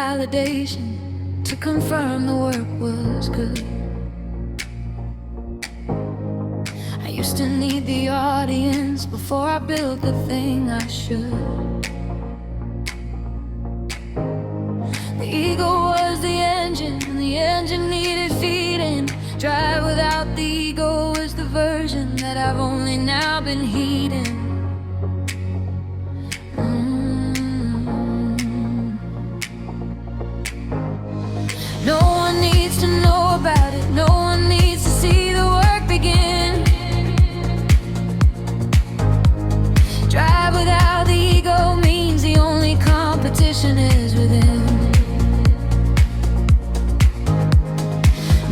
validation to confirm the work was good. I used to need the audience before I built the thing I should. The ego was the engine, and the engine needed feeding. Drive without the ego is the version that I've only now been heeding. No one needs to know about it, no one needs to see the work begin. Drive without the ego means the only competition is within.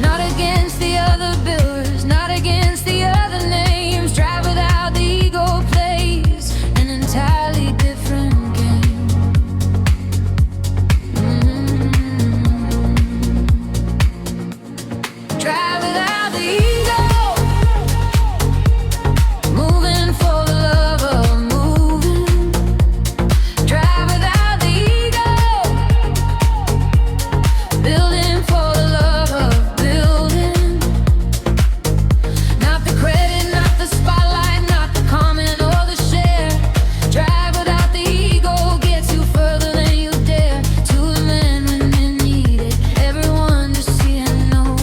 Not against the other builders, not against the other names. Drive without the ego plays an entirely different game. Drive without the ego, moving for the love of moving. Drive without the ego, building for the love of building. Not the credit, not the spotlight, not the comment or the share. Drive without the ego gets you further than you dare. To the men when you need it, everyone to see and know.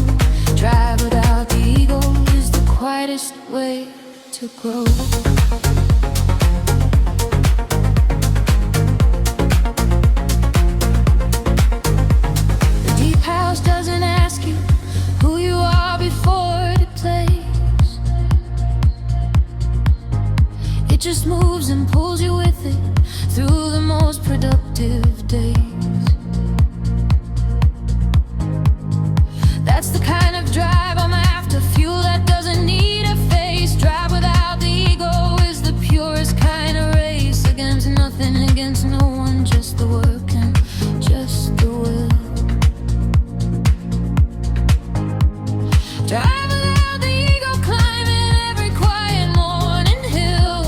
Drive without the ego is the quietest way to grow. The deep house doesn't ask you who you are before it plays. It just moves and pulls you with it through the most productive days. That's the kind of drive I'm after, fuel that doesn't need a face. Drive without the ego is the purest kind of race. Against nothing, against no one, just the work and just the will. Drive without the ego, climbing every quiet morning hill.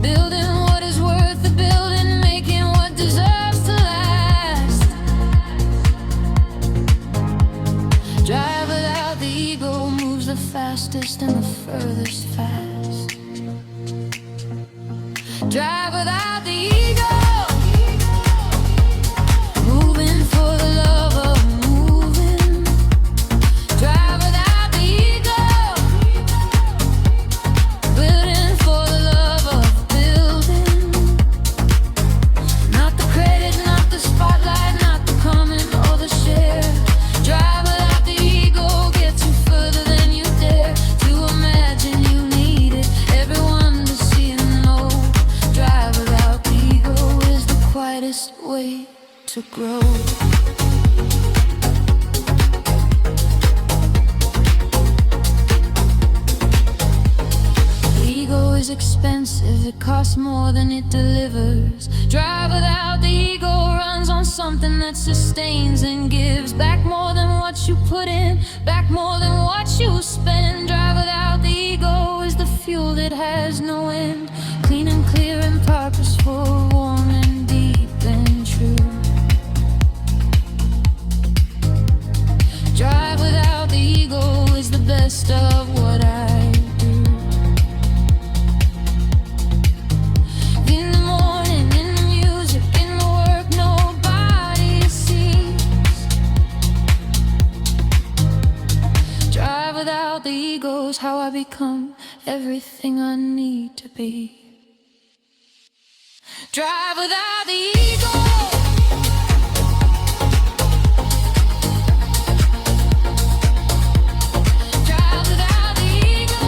Building what is worth the building, making what deserves to last. Drive without the ego moves the fastest and the furthest fast. Drive without the ego, moving for the love of moving. Drive without the ego, building for the love of building. Not the credit, not the spotlight, not the comment or the share. Drive without the ego gets you further than you dare to imagine you need it, everyone to see and know. Drive without the ego is the quietest way to grow. The ego is expensive, it costs more than it delivers. Drive without the ego runs on something that sustains and gives back more than what you put in, back more than what you spend. Drive without the ego is the fuel that has no end, clean and clear and purposeful, warm and deep and true. Drive without the ego is the best of what I do. In the morning, in the music, in the work nobody sees. Drive without the ego is how I become everything I need to be. Drive without the ego. Drive without the ego.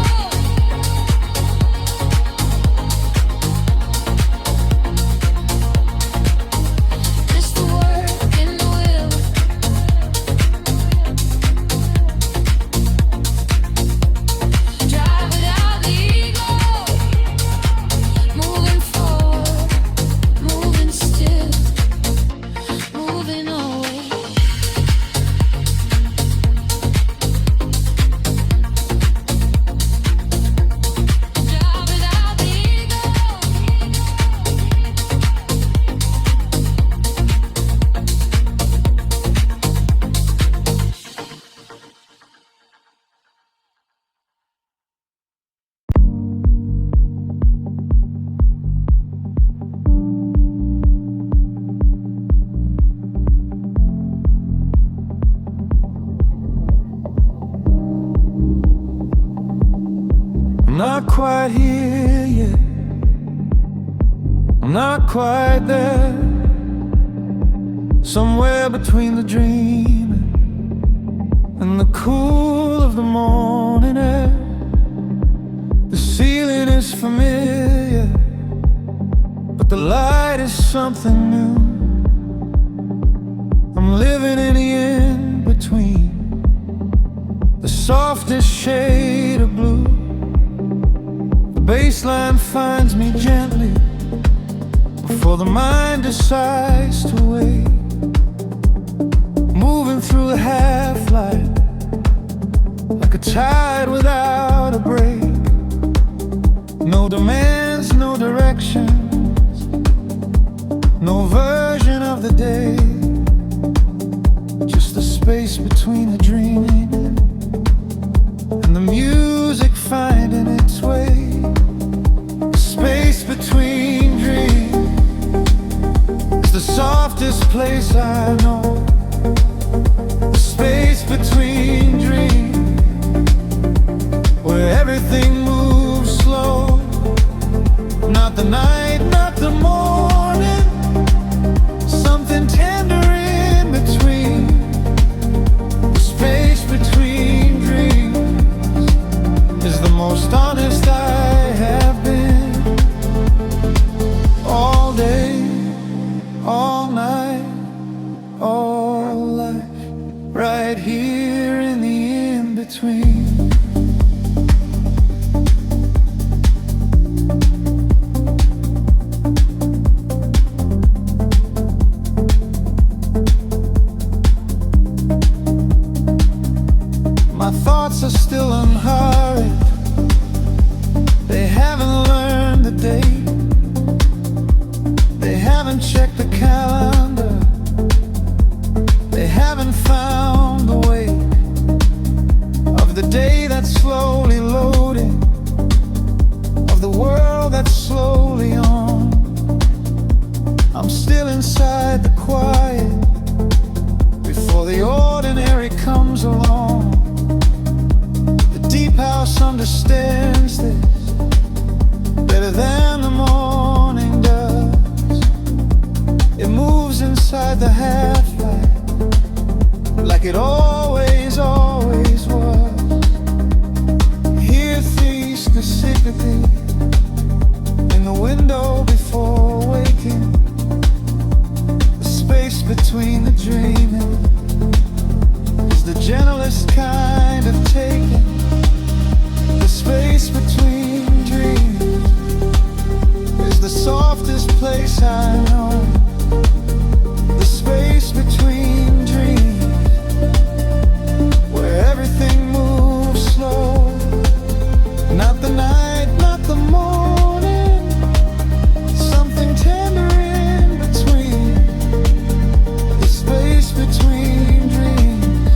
Just the work and the will. Drive without the ego. Moving forward, moving still. I'm not quite here yet. I'm not quite there. Somewhere between the dreaming and the cool of the morning air. The ceiling is familiar, but the light is something new. I'm living in the in-between, the softest shade of blue. The bassline finds me gently before the mind decides to wait. Moving through the half-light like a tide without a break. No demands, no directions, no version of the day. Just the space between the dreaming and the music finding its way. The space between dreams is the softest place I know. The space between dreams, where everything moves slow. Not the night, not the morning, something tender in between. The space between dreams is the most honest I have been. All day, all night, all life, right here in the in-between. My thoughts are still unhurried. They haven't learned the date. They haven't checked the calendar. They haven't found the way of the day that's slowly loading, of the world that's slowly on. I'm still inside the quiet before the ordinary comes along. The deep house understands this better than the morning does. It moves inside the half-light like it always, always was. Here feast the sympathy in the window before waking. The space between the dreaming is the gentlest kind of taking. The space between dreams is the softest place I know. The space between dreams, where everything moves slow. Not the night, not the morning, something tender in between. The space between dreams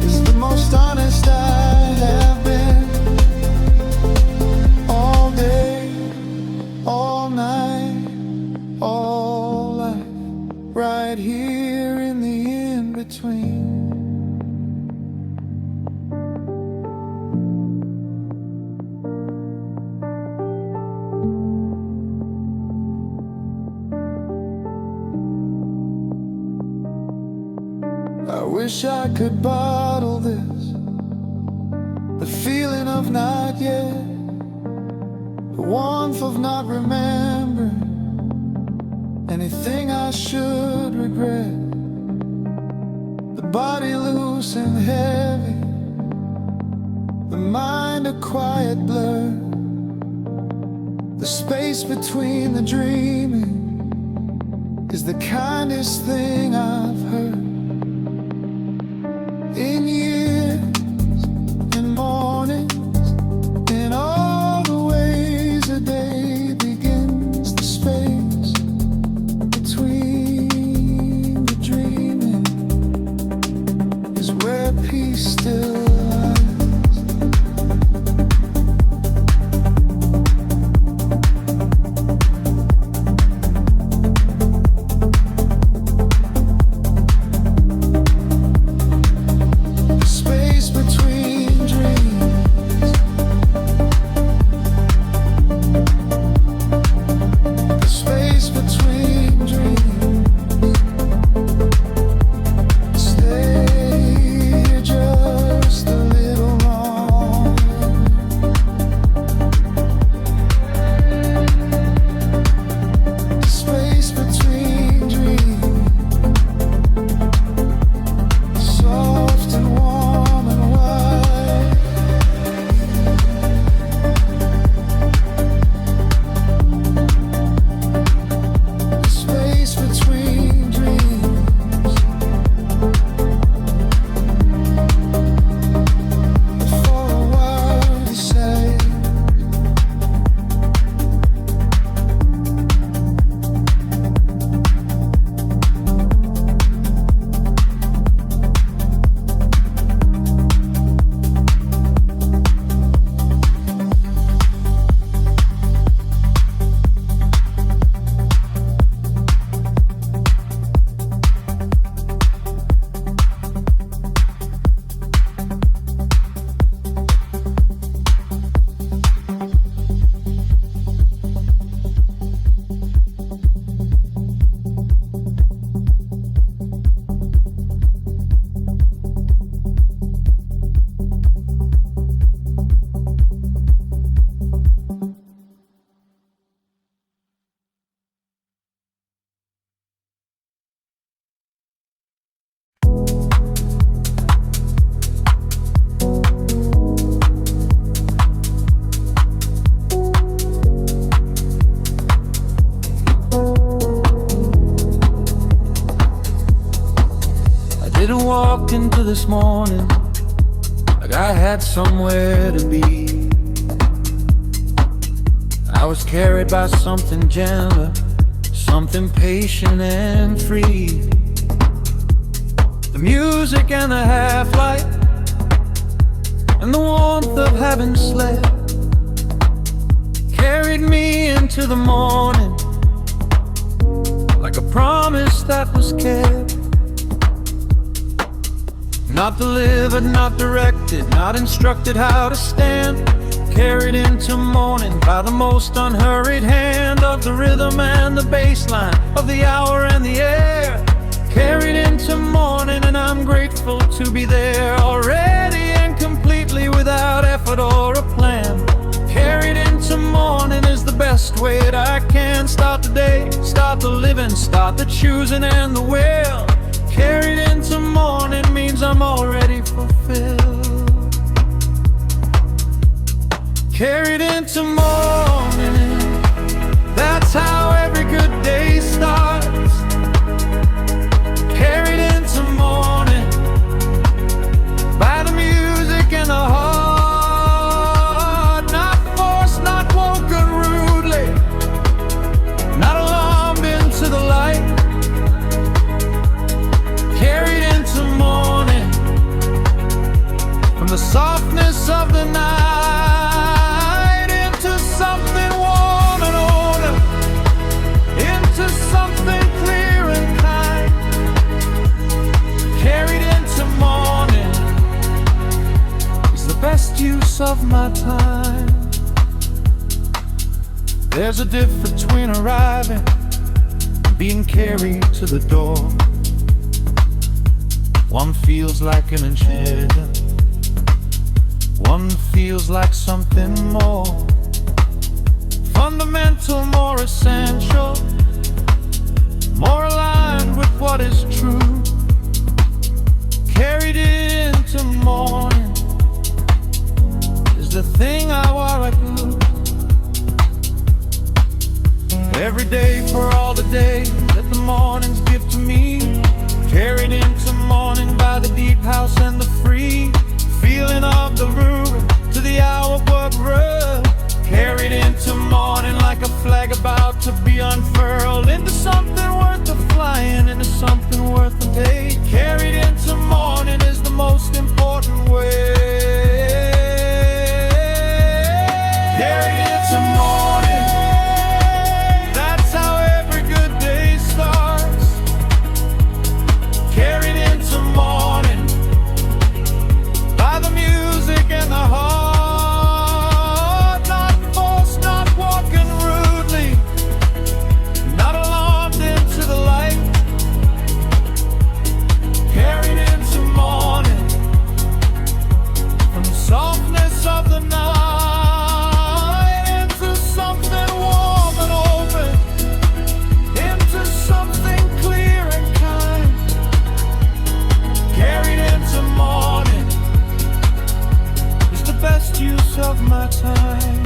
is the most honest I have been. All day, all night, all life, right here in the in-between. I wish I could bottle this, the feeling of not yet, the warmth of not remembering anything I should regret. The body loose and heavy, the mind a quiet blur. The space between the dreaming is the kindest thing I've heard. In years, in mornings, in all the ways a day begins. The space between the dreaming is where peace still lies. this morning like I had somewhere to be. I was carried by something gentler, something patient and free. The music and the half-light and the warmth of having slept carried me into the morning like a promise that was kept. Not delivered, not directed, not instructed how to stand. Carried into morning by the most unhurried hand of the rhythm and the bass line, of the hour and the air. Carried into morning, and I'm grateful to be there, already and completely without effort or a plan. Carried into morning is the best way that I can start the day, start the living, start the choosing and the will. Carried into morning means I'm already fulfilled. Carried into morning, that's how every good day starts. Carried into morning by the music and the heart. Not forced, not woken rudely, not alarmed into the light. Carried into morning from the softness of the night into something warm and older, into something clear and kind. Carried into morning is the best use of my time. There's a difference between arriving and being carried to the door. One feels like an incident, one feels like something more fundamental, more essential, more aligned with what is true. Carried into morning is the thing I wanna do. Every day for all the days that the mornings give to me. Carried into morning by the deep house and the free feeling of the ruin to the hour work road. Carried into morning like a flag about to be unfurled into something worth the flying, into something worth the day. Carried into morning is the most important way. Carried into morning, that's how every good day starts. Carried into morning by the music and the heart. Not forced, not walking rudely, not alarmed into the light. Carried into morning from the softness of the night into something warm and open, into something clear and kind. Carried into morning is the best use of my time.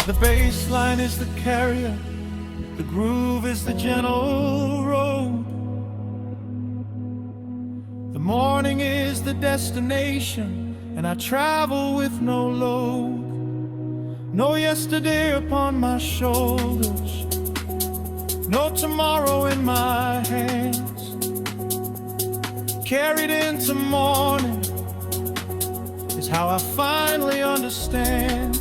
The bass line is the carrier, the groove is the gentle road. The morning is the destination, and I travel with no load. No yesterday upon my shoulders, no tomorrow in my hands. Carried into morning is how I finally understand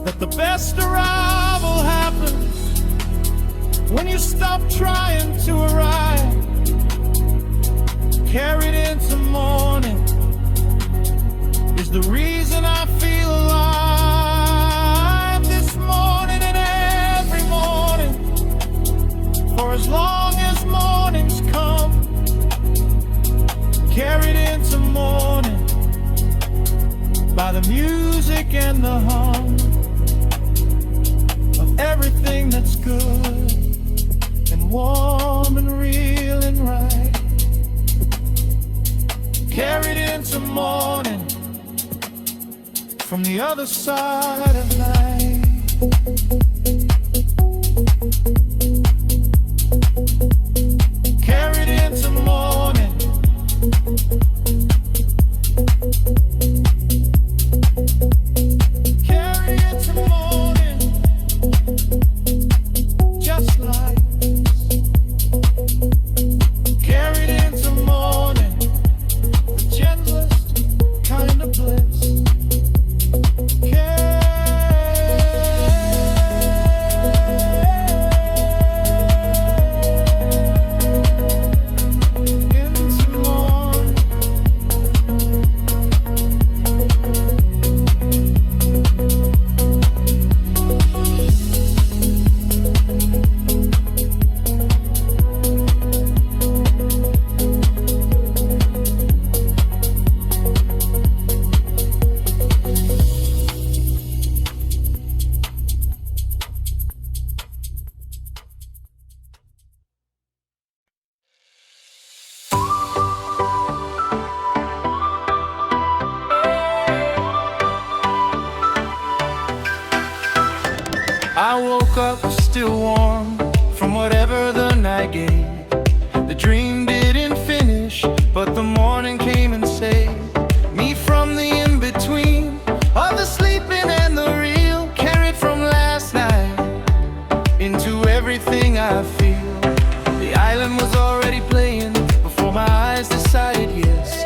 that the best arrival happens when you stop trying to arrive. Carried into morning is the reason I feel alive this morning and every morning, for as long as mornings come. Carried into morning by the music and the hum of everything that's good and warm and real and right. Carried into morning from the other side of night. Carried into morning. still warm from whatever the night gave. The dream didn't finish, but the morning came and saved me from the in-between of the sleeping and the real. Carried from last night into everything I feel. The island was already playing before my eyes decided yes.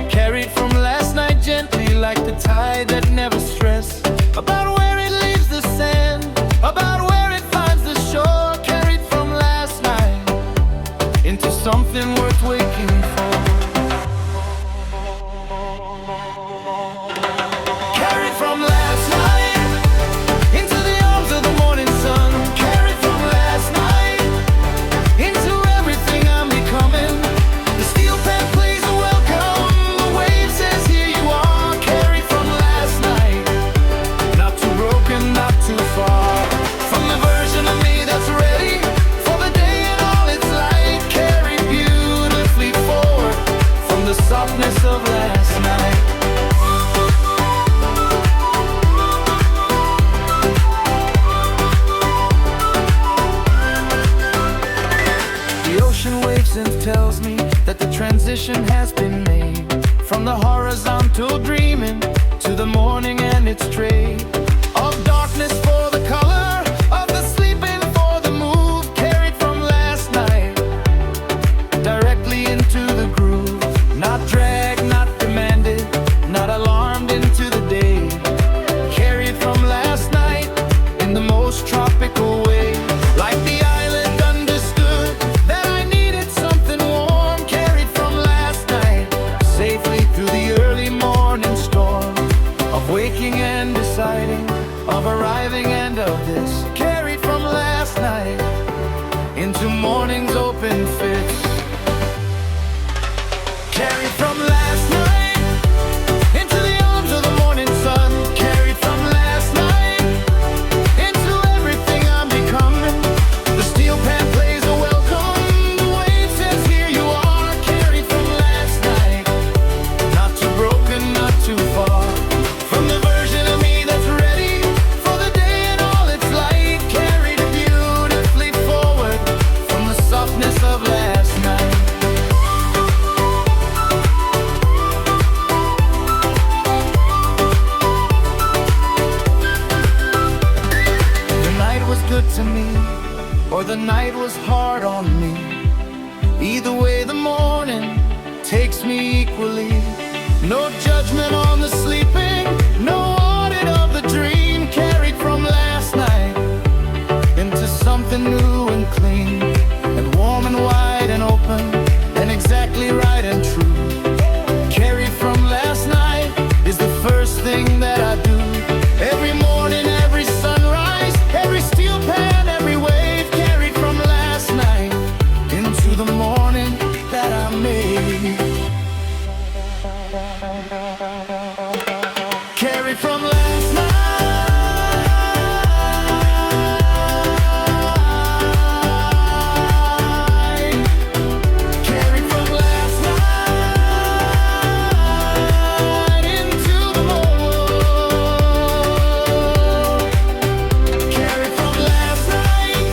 Carried from last night gently like the tide that never stressed. About where it leaves the sand, about where it finds the shore. Carried from last night into something worth waking for. Carried from last night into the arms of the morning sun. Carried from last night into everything I'm becoming. The steel pen plays a welcome, the wave says here you are. Carried from last night, not too broken, not too far from the version of me that's ready for the day and all its light. Carried beautifully forward from the softness of last night. The ocean waves and tells me that the transition has been made from the horizontal dreaming to the morning and its trade of darkness for the color, of the sleeping for the move. Carried from last night directly into the groove. Not dragged, not demanded, not alarmed into the day. Carried from last night in the most tropical way. Like the island understood that I needed something warm. Carried from last night safely through the early morning storm of waking and deciding, of arriving and of this. Carried from last night into morning's open fits. Carried from last night into the arms of the morning sun. Carried from last night into everything I'm becoming. The steel pen plays a welcome, the wave says here you are. Carried from last night, not too broken, not too far from the version of me that's ready for the day and all its light. Carried beautifully forward from the softness of last night. The night was good to me, or the night was hard on me. Either way, the morning takes me equally. No judgment on the sleeping, no audit of the dream. Carried from last night into something new and clean, and warm and wide and open, and exactly right and true. Carried from last night is the first thing that I do. Every morning, every sunrise, every steel pan, every wave. Carried from last night into the morning that I made. Carried from last night. Carried from last night into the morning. Carried from last night,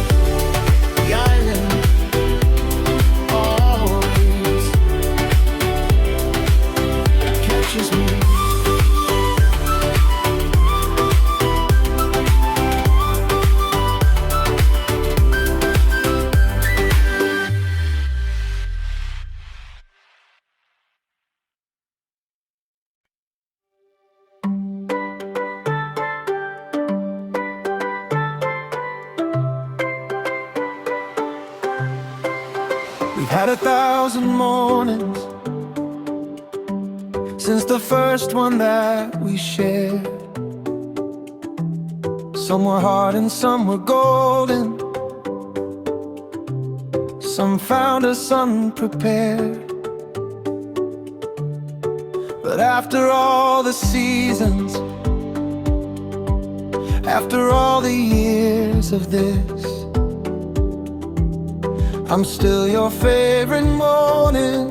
the island always catches me. We've had 1,000 mornings since the first one that we shared. Some were hard and some were golden. Some found us unprepared. But after all the seasons, after all the years of this, I'm still your favorite morning,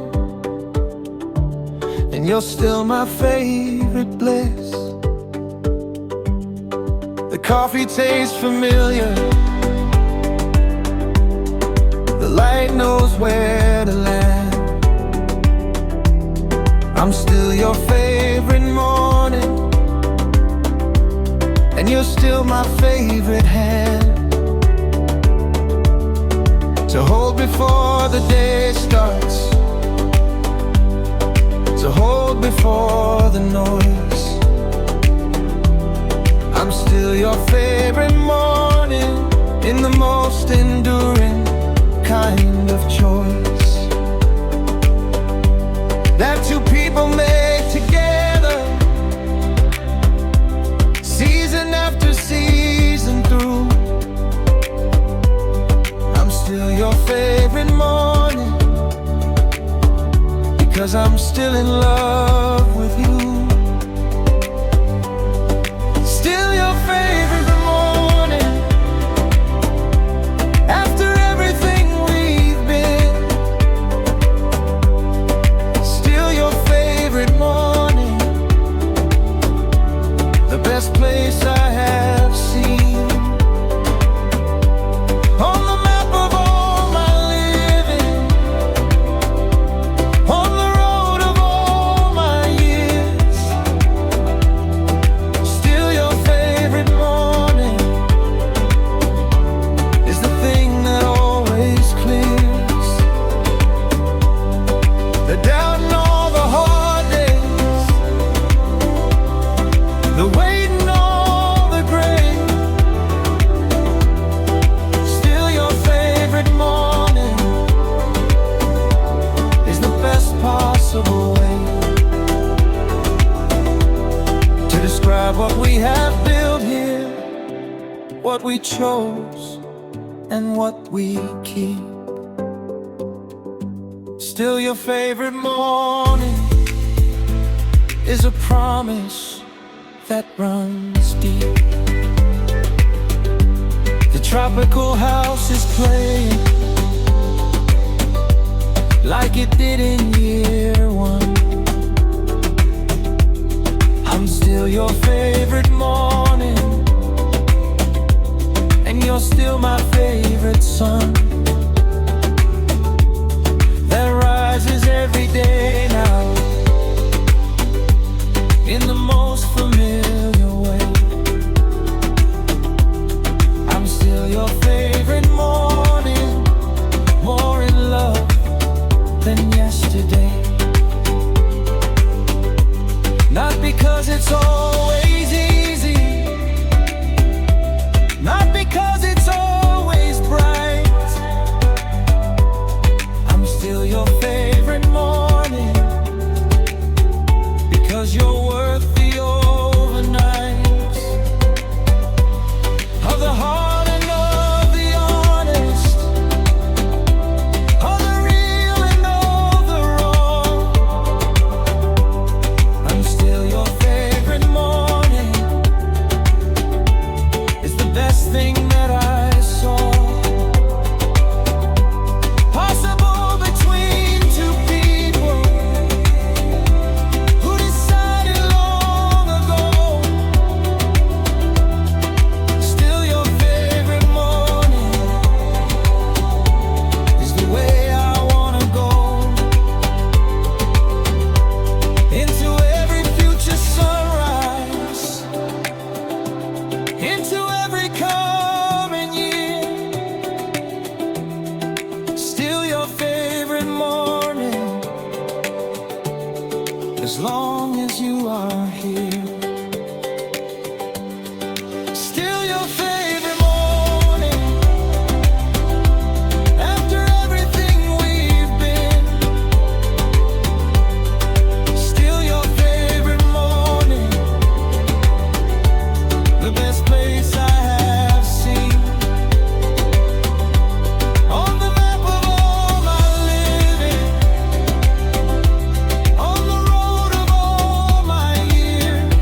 and you're still my favorite bliss. The coffee tastes familiar, light knows where to land. I'm still your favorite morning, and you're still my favorite hand to hold before the day starts, to hold before the noise. I'm still your favorite morning, in the most enduring kind of choice that two people make together, season after season through. I'm still your favorite morning, because I'm still in love with you. Still your favorite morning, after everything we've been. Still your favorite morning, the best place I have seen. On the map of all my living, on the road of all my years. Still your favorite morning is the thing that always clears the doubt and all the hard days, the weight and all the gray. Still your favorite morning is the best possible way to describe what we have built here, what we chose and what we keep. Still your favorite morning is a promise that runs deep. The tropical house is playing like it did in year one. I'm still your favorite morning, and you're still my favorite sun that rises every day now in the most familiar way. I'm still your favorite morning, more in love than yesterday. Not because it's always easy, not because it's always bright. I'm still your favorite morning, because you're worth the overnights of the hard and of the honest, of the real and of the wrong. I'm still your favorite morning, it's the best thing that I saw possible between two people who decided long ago. Still your favorite morning is the way I wanna go into every future sunrise, into every coming year. Still your favorite morning, as long as you are here. Still your favorite morning, after everything we've been. Still your favorite morning, the best place I have seen. On the map of all my living, on the road of all my years.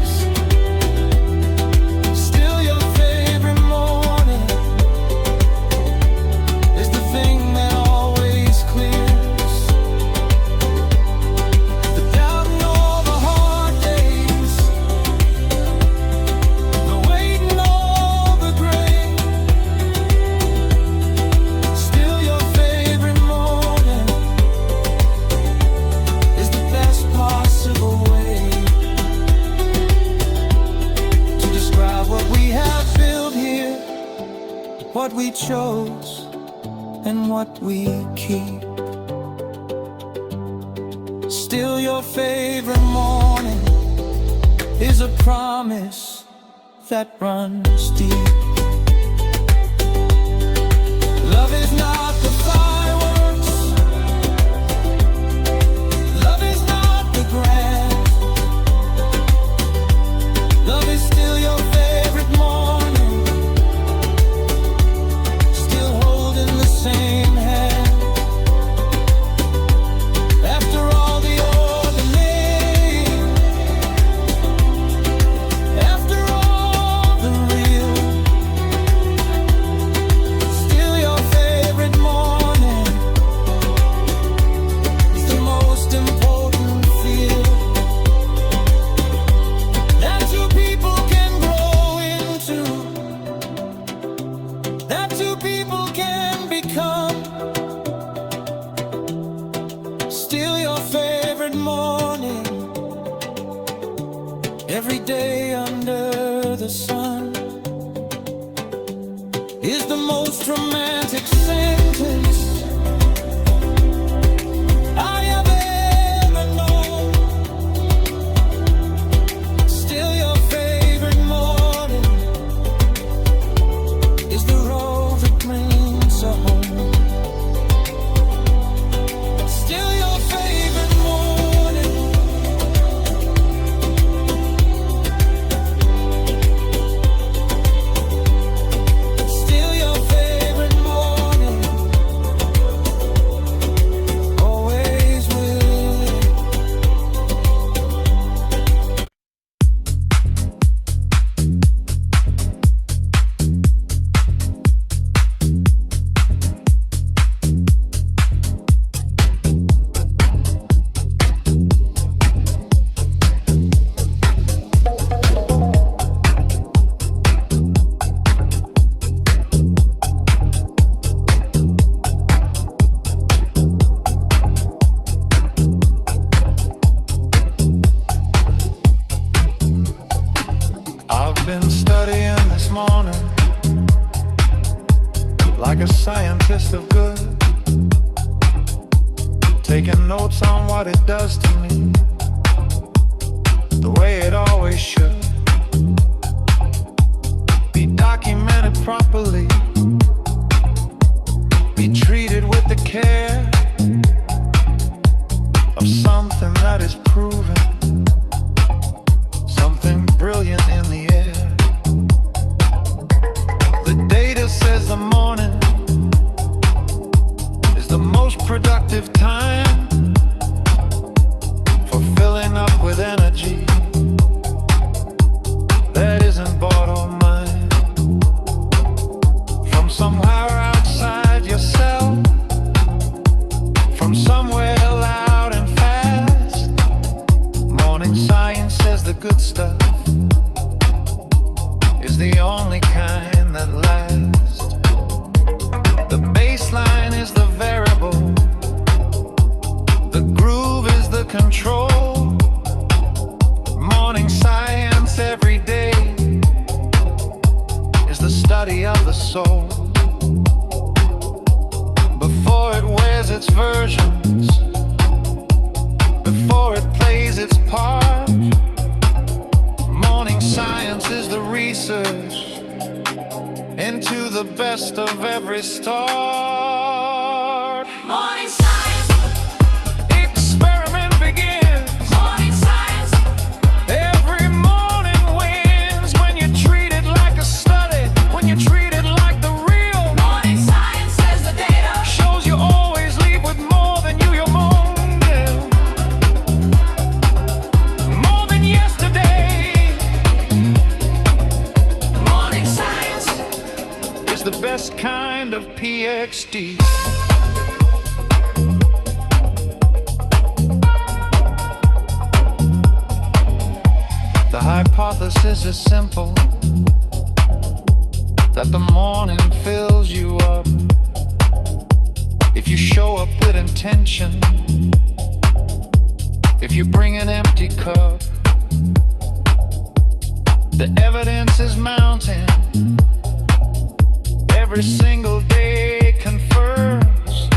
what we chose and what we keep. Still your favorite morning is a promise that runs deep. Love is not the fireworks, love is not the grand. Love is still your favorite morning, still holding the same hand. After all the ordinary, after all the real, still your favorite morning is the most important feel that two people can grow into, that two people can become. Still your favorite morning, every day under the sun, is the most romantic sentence I have ever known. Still your favorite morning is the road that brings us home. Still your favorite morning, still your favorite morning, always will. I've been studying this morning like a scientist of good, taking notes on what it does to me, the way it always should. Be documented properly, be treated with the care of something that is proven, something brilliant in the air. The data says the morning is the most productive time for filling up with energy that isn't bought or mine. From somewhere outside yourself, from somewhere loud and fast, morning science says the good stuff is the only kind that lasts. The baseline is the variable, the groove is the control. Morning science every day is the study of the soul. Before it wears its versions, before it plays its part, morning science is the research into the best of every start. Morning science, Experiment begins. morning science, Every morning wins when you treat it like a study, when you treat it like the real. morning science says the data. Shows you always leave with more than you your moan. More than yesterday. Morning science, It's the best kind of PhD. The hypothesis is simple, that the morning fills you up if you show up with intention, if you bring an empty cup. The evidence is mounting. every single day confers.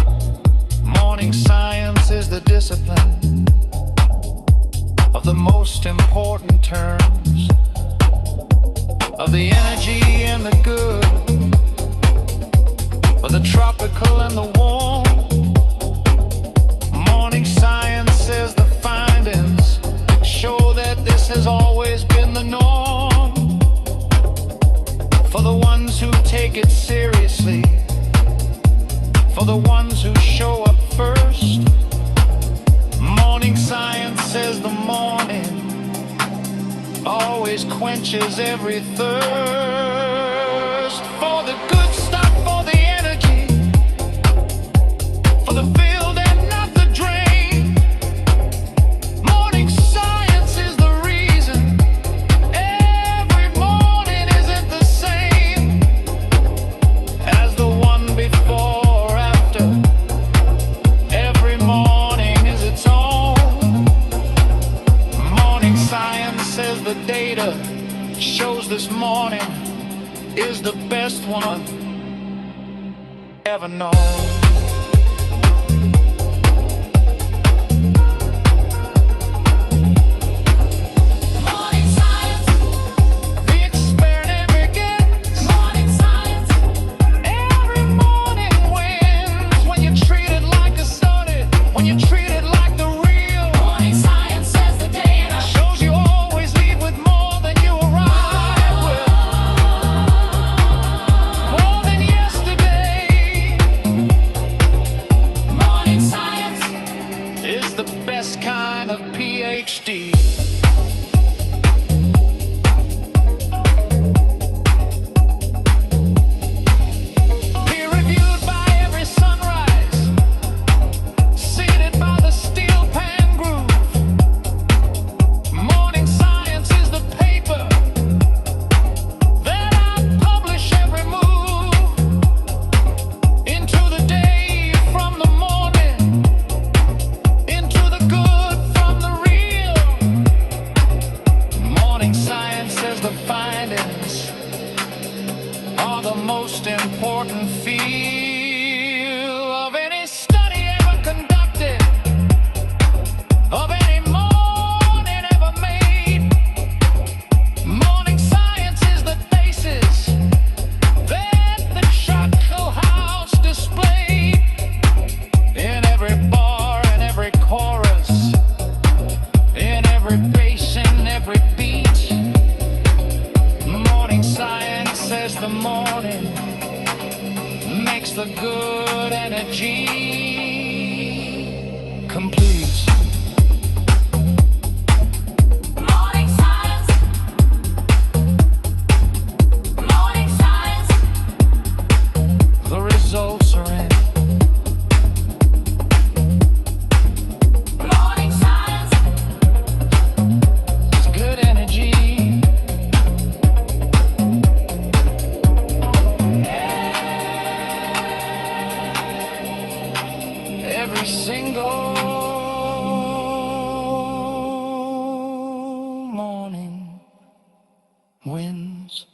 Morning science is the discipline of the most important terms, of the energy and the good, of the tropical and the warm. Morning science says the findings show that this has always been the norm. For the ones who take it seriously, for the ones who show up first. Morning science says the morning always quenches every thirst. For the good stuff, for the energy, for the field and not the drain. Morning science is the reason every morning isn't the same as the one before or after. Every morning is its own. Morning science says the data shows this morning is the best one ever known. Kind of PhD. Peer reviewed by every sunrise, seated by the steel pan groove. Morning science is the paper that I publish every move into the day from the morning. The findings are the most important field of any study ever conducted, of any morning ever made. Morning science is the basis that the Choctaw House displayed in every bar and every chorus, in every bass, in every beat. Science says the morning makes the good energy complete. Morning science. Morning science. The results are in. Morning science. It's good energy. Every single morning wins.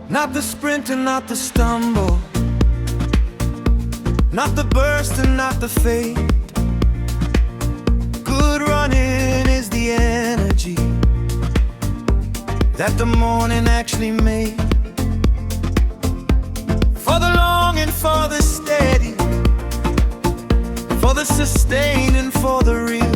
Not the sprint and not the stumble, not the burst and not the fade. Good running is the energy that the morning actually made. For the long and for the steady, for the sustained and for the real.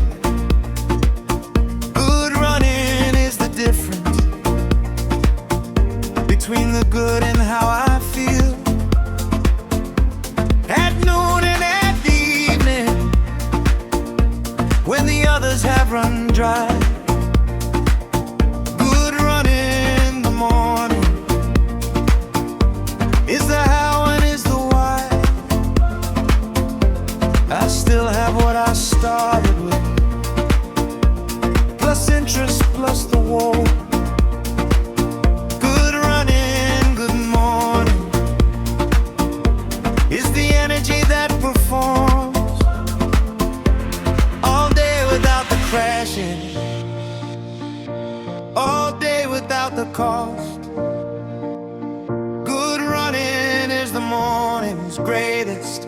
morning's greatest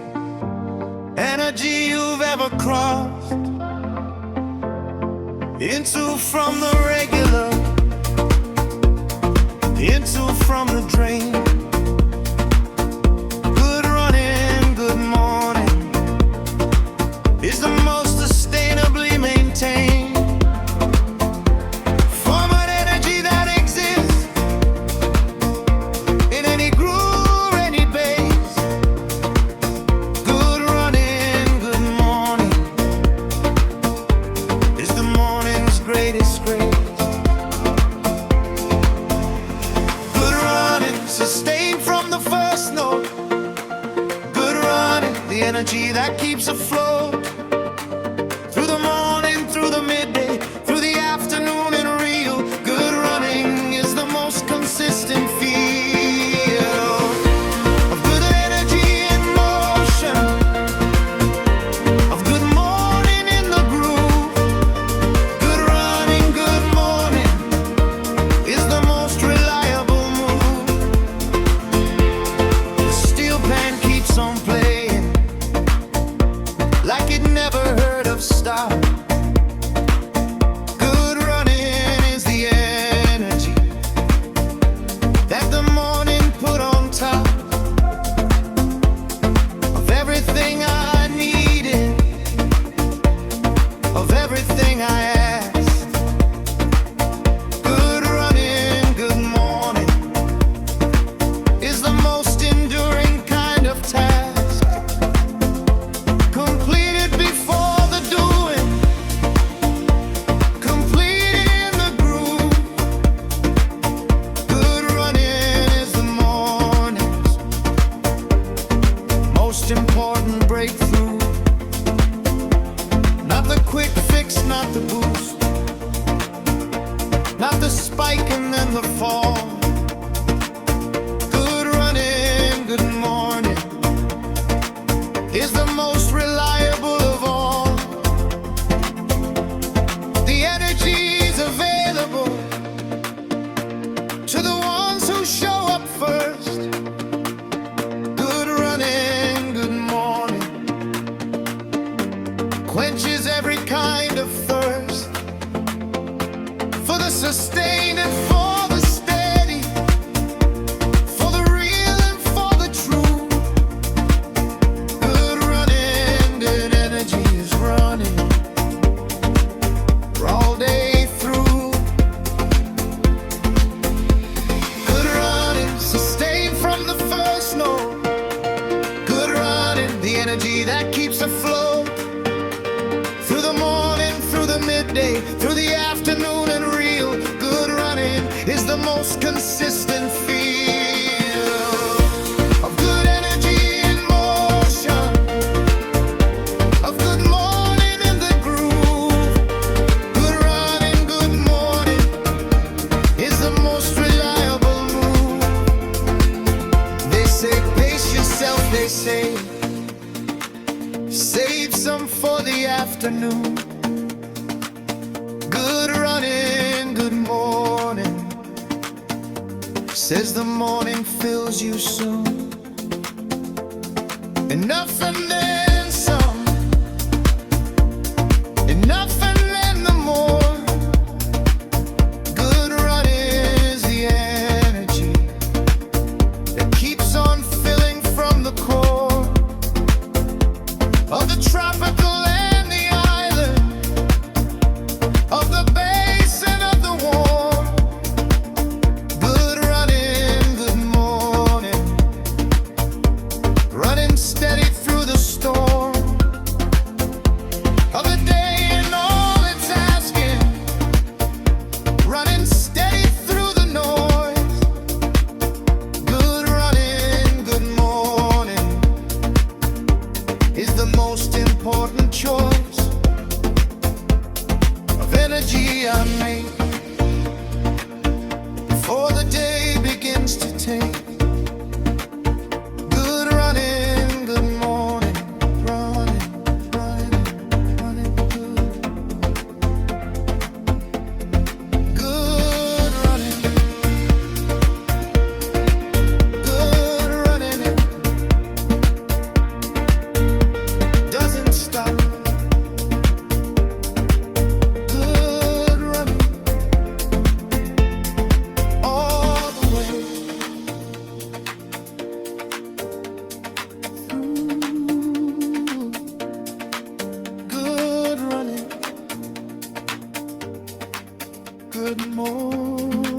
energy you've ever crossed into from the regular, into from the drain. Good running, good morning is the most sustainably maintained form of energy that exists in any groove, any base. Good running, good morning is the morning's greatest grace. Good running, sustained from the first note. Good running, the energy that keeps afloat through the morning, through the midday, through the afternoon and real. Good running is the most consistent feel of good energy in motion, of good morning in the groove. Good running, good morning is the most reliable move. The steel pan keeps on playing like it never heard of stop. Good running is the energy that the morning put on top of everything I needed, of everything I asked. Good running, good morning is the most enduring kind of task, completed before the doing, completed in the groove. Good running is the morning's most important breakthrough. Not the quick fix, not the boost, not the spike and then the fall. Good running, good morning is the most reliable of all. The energy's available to the ones who show up first. Good running, good morning quenches every kind of thirst for the sustained and for the steady, for the real and for the true. Good running, good energy is running all day through. Good running, sustained from the first note. Good running, the energy that keeps afloat through the morning, through the midday, through the afternoon and real. Good running is the most consistent feel of good energy in motion, of good morning in the groove. Good running, good morning is the most reliable move. They say pace yourself, they say save some for the afternoon. Good running, good morning says the morning fills you soon. Enough and then some, enough and then the more. Good running is the energy that keeps on filling from the core of the tropical and the island, of the base and of the warm. Good running, good morning, running steady through the storm of the day and all it's asking, running steady through the noise. Good running, good morning is the most important Good morning.